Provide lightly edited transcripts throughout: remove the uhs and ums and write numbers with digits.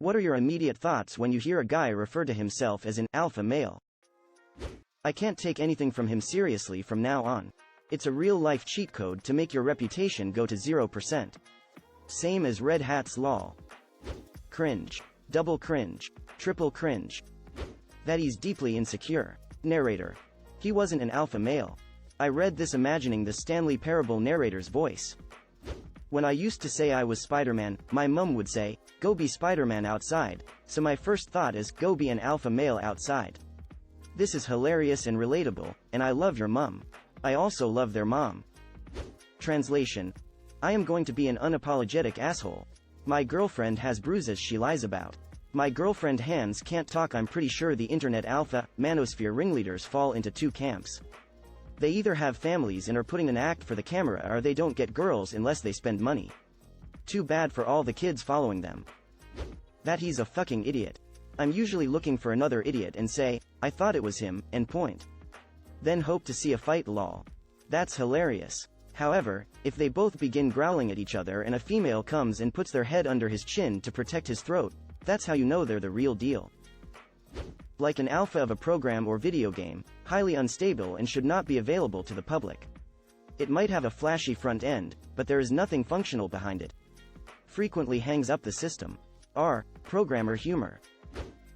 What are your immediate thoughts when you hear a guy refer to himself as an alpha male? I can't take anything from him seriously from now on. It's a real-life cheat code to make your reputation go to 0%. Same as Red Hat's lol. Cringe. Double cringe. Triple cringe. That he's deeply insecure. Narrator. He wasn't an alpha male. I read this imagining the Stanley Parable narrator's voice. When I used to say I was Spider-Man, my mum would say, "Go be Spider-Man outside," so my first thought is, go be an alpha male outside. This is hilarious and relatable, and I love your mum. I also love their mom. Translation. I am going to be an unapologetic asshole. My girlfriend has bruises she lies about. My girlfriend hands can't talk. I'm pretty sure the internet alpha, manosphere ringleaders fall into two camps. They either have families and are putting an act for the camera, or they don't get girls unless they spend money. Too bad for all the kids following them. That he's a fucking idiot. I'm usually looking for another idiot and say, I thought it was him, and point. Then hope to see a fight lol. That's hilarious. However, if they both begin growling at each other and a female comes and puts their head under his chin to protect his throat, that's how you know they're the real deal. Like an alpha of a program or video game, highly unstable and should not be available to the public. It might have a flashy front end, but there is nothing functional behind it. Frequently hangs up the system. Programmer humor.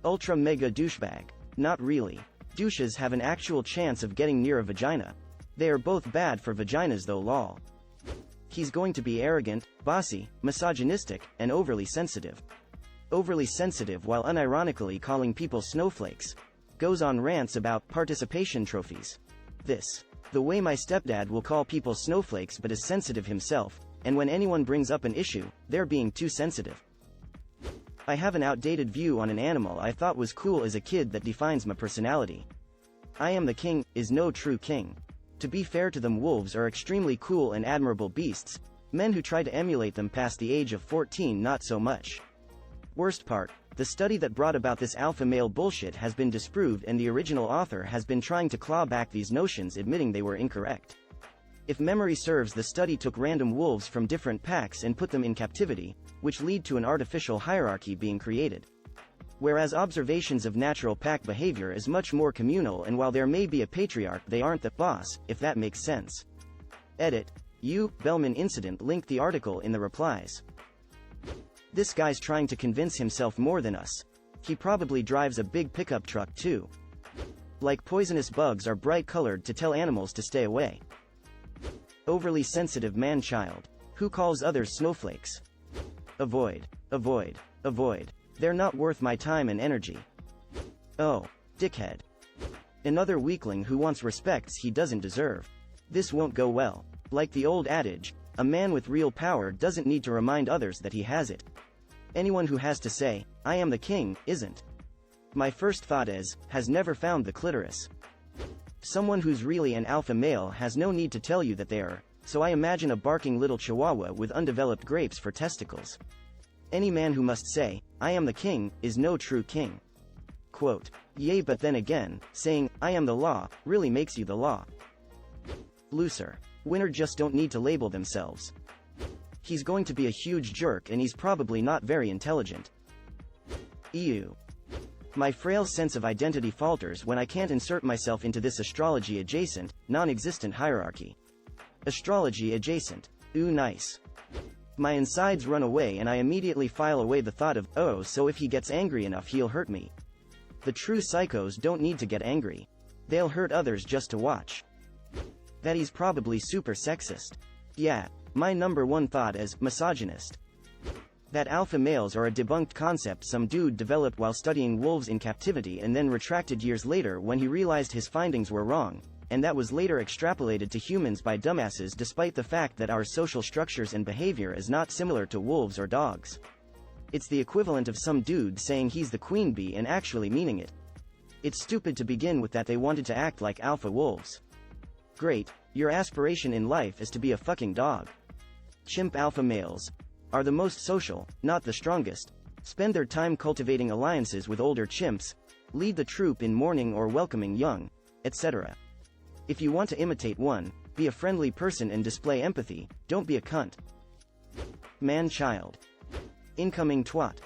Ultra mega douchebag. Not really. Douches have an actual chance of getting near a vagina. They are both bad for vaginas though lol. He's going to be arrogant, bossy, misogynistic, and overly sensitive. Overly sensitive while unironically calling people snowflakes. Goes on rants about participation trophies. The way my stepdad will call people snowflakes but is sensitive himself, and when anyone brings up an issue, they're being too sensitive. I have an outdated view on an animal I thought was cool as a kid that defines my personality. I am the king, is no true king. To be fair to them, wolves are extremely cool and admirable beasts. Men who try to emulate them past the age of 14 not so much. Worst part, the study that brought about this alpha male bullshit has been disproved and the original author has been trying to claw back these notions, admitting they were incorrect. If memory serves, the study took random wolves from different packs and put them in captivity, which lead to an artificial hierarchy being created. Whereas observations of natural pack behavior is much more communal, and while there may be a patriarch, they aren't the boss, if that makes sense. Edit. Bellman incident. Link the article in the replies. This guy's trying to convince himself more than us. He probably drives a big pickup truck too. Like poisonous bugs are bright colored to tell animals to stay away. Overly sensitive man-child. Who calls others snowflakes? Avoid. Avoid. Avoid. They're not worth my time and energy. Oh, dickhead. Another weakling who wants respects he doesn't deserve. This won't go well. Like the old adage, a man with real power doesn't need to remind others that he has it. Anyone who has to say, I am the king, isn't. My first thought is, has never found the clitoris. Someone who's really an alpha male has no need to tell you that they are, so I imagine a barking little chihuahua with undeveloped grapes for testicles. Any man who must say, I am the king, is no true king. Quote. Yea, but then again, saying, I am the law, really makes you the law. Looser. Winner just don't need to label themselves. He's going to be a huge jerk and he's probably not very intelligent. Ew. My frail sense of identity falters when I can't insert myself into this astrology-adjacent, non-existent hierarchy. Astrology-adjacent. Ooh, nice. My insides run away and I immediately file away the thought of, oh, so if he gets angry enough he'll hurt me. The true psychos don't need to get angry. They'll hurt others just to watch. That he's probably super sexist. Yeah, my number one thought is, misogynist. That alpha males are a debunked concept some dude developed while studying wolves in captivity and then retracted years later when he realized his findings were wrong, and that was later extrapolated to humans by dumbasses despite the fact that our social structures and behavior is not similar to wolves or dogs. It's the equivalent of some dude saying he's the queen bee and actually meaning it. It's stupid to begin with that they wanted to act like alpha wolves. Great, your aspiration in life is to be a fucking dog. Chimp alpha males are the most social, not the strongest, spend their time cultivating alliances with older chimps, lead the troop in mourning or welcoming young, etc. If you want to imitate one, be a friendly person and display empathy, don't be a cunt. Man-child. Incoming twat.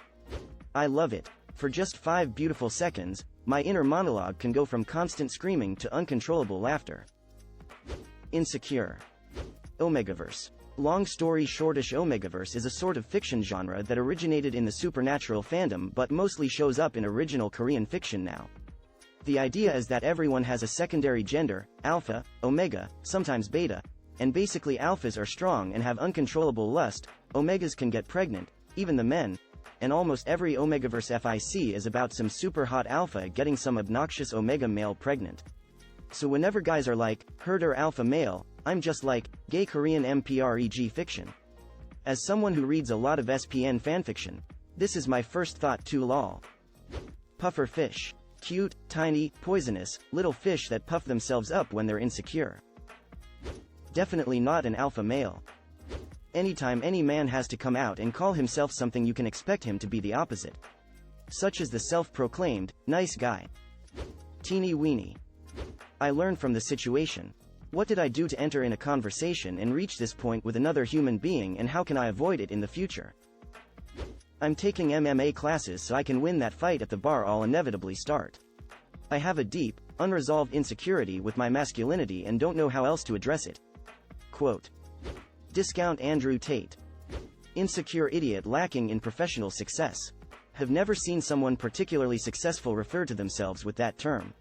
I love it. For just 5 beautiful seconds, my inner monologue can go from constant screaming to uncontrollable laughter. Insecure. Omegaverse. Long story shortish, Omegaverse is a sort of fiction genre that originated in the supernatural fandom but mostly shows up in original Korean fiction now. The idea is that everyone has a secondary gender, alpha, omega, sometimes beta, and basically alphas are strong and have uncontrollable lust, omegas can get pregnant, even the men, and almost every Omegaverse FIC is about some super hot alpha getting some obnoxious omega male pregnant. So whenever guys are like, herd or alpha male, I'm just like, gay Korean MPREG fiction. As someone who reads a lot of SPN fanfiction, this is my first thought too lol. Puffer fish. Cute, tiny, poisonous, little fish that puff themselves up when they're insecure. Definitely not an alpha male. Anytime any man has to come out and call himself something, you can expect him to be the opposite. Such as the self-proclaimed, nice guy. Teeny weeny. I learned from the situation. What did I do to enter in a conversation and reach this point with another human being, and how can I avoid it in the future? I'm taking MMA classes so I can win that fight at the bar I'll inevitably start. I have a deep, unresolved insecurity with my masculinity and don't know how else to address it. Quote. Discount Andrew Tate. Insecure idiot lacking in professional success. Have never seen someone particularly successful refer to themselves with that term.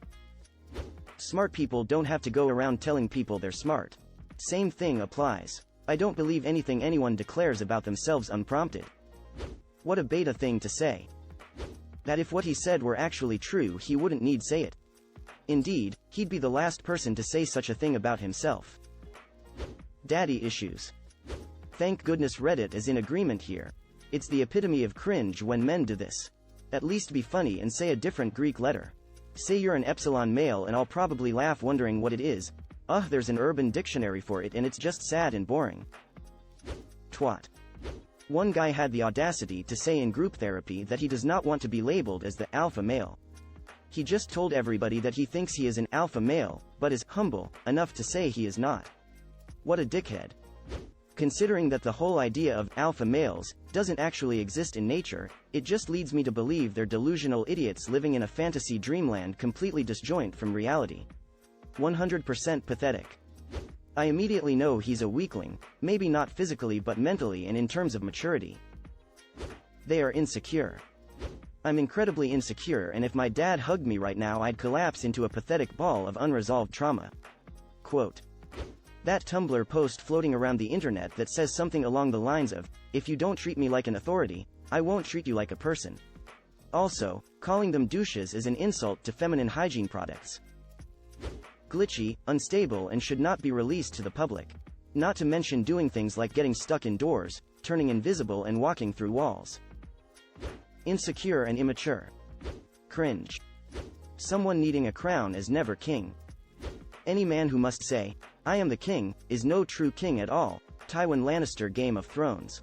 Smart people don't have to go around telling people they're smart. Same thing applies. I don't believe anything anyone declares about themselves unprompted. What a beta thing to say. That if what he said were actually true, he wouldn't need say it. Indeed, he'd be the last person to say such a thing about himself. Daddy issues. Thank goodness Reddit is in agreement here. It's the epitome of cringe when men do this. At least be funny and say a different Greek letter. Say you're an epsilon male and I'll probably laugh wondering what it is. There's an Urban Dictionary for it and it's just sad and boring. Twat. One guy had the audacity to say in group therapy that he does not want to be labeled as the alpha male. He just told everybody that he thinks he is an alpha male, but is humble enough to say he is not. What a dickhead. Considering that the whole idea of alpha males doesn't actually exist in nature, it just leads me to believe they're delusional idiots living in a fantasy dreamland completely disjoint from reality. 100% pathetic. I immediately know he's a weakling, maybe not physically but mentally and in terms of maturity. They are insecure. I'm incredibly insecure, and if my dad hugged me right now I'd collapse into a pathetic ball of unresolved trauma. Quote. That Tumblr post floating around the internet that says something along the lines of, if you don't treat me like an authority, I won't treat you like a person. Also, calling them douches is an insult to feminine hygiene products. Glitchy, unstable and should not be released to the public. Not to mention doing things like getting stuck indoors, turning invisible and walking through walls. Insecure and immature. Cringe. Someone needing a crown is never king. Any man who must say, I am the king, is no true king at all. Tywin Lannister, Game of Thrones.